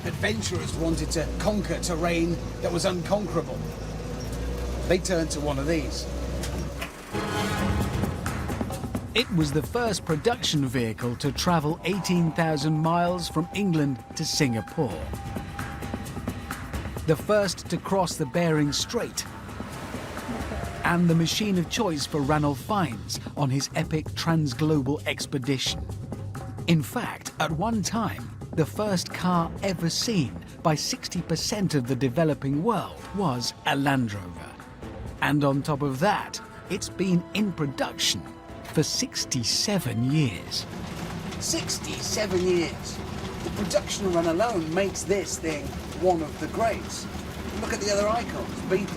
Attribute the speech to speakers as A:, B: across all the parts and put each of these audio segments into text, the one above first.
A: Adventurers wanted to conquer terrain that was unconquerable. They turned to one of these.
B: It was the first production vehicle to travel 18,000 miles from England to Singapore. The first to cross the Bering Strait. And the machine of choice for Ranulph Fiennes on his epic transglobal expedition. In fact, at one time, the first car ever seen by 60% of the developing world was a Land Rover. And on top of that, it's been in production for 67 years.
A: 67 years. The production run alone makes this thing one of the greats. Look at the other icons. Beetle,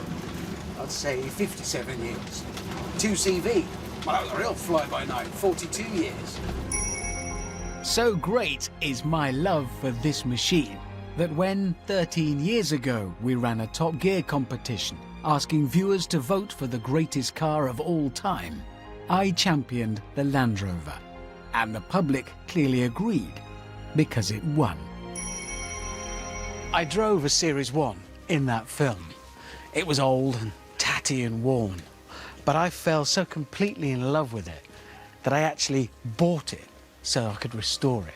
A: I'd say 57 years. 2CV, well, that was a real fly-by-night, 42 years.
B: So great is my love for this machine that when 13 years ago we ran a Top Gear competition asking viewers to vote for the greatest car of all time, I championed the Land Rover, and the public clearly agreed because it won. I drove a Series 1 in that film. It was old and tatty and worn, but I fell so completely in love with it that I actually bought it so I could restore it.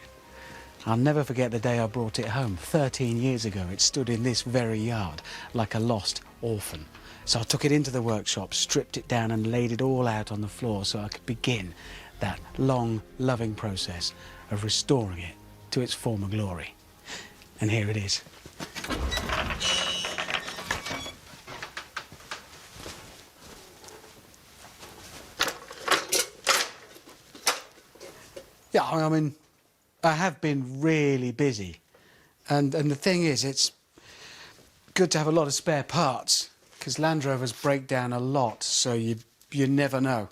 B: I'll never forget the day I brought it home. 13 years ago, it stood in this very yard like a lost orphan. So I took it into the workshop, stripped it down and laid it all out on the floor so I could begin that long, loving process of restoring it to its former glory. And here it is. Yeah, I mean, I have been really busy. And the thing is, it's good to have a lot of spare parts, because Land Rovers break down a lot, so you never know.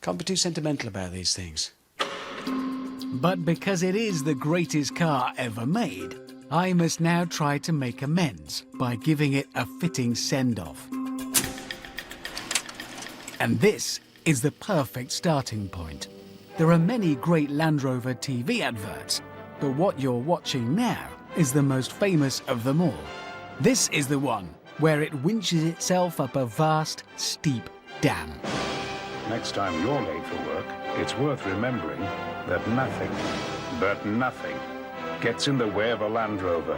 B: Can't be too sentimental about these things. But because it is the greatest car ever made, I must now try to make amends by giving it a fitting send-off. And this is the perfect starting point. There are many great Land Rover TV adverts, but what you're watching now is the most famous of them all. This is the one where it winches itself up a vast, steep dam.
C: Next time you're late for work, it's worth remembering that nothing, but nothing, gets in the way of a Land Rover.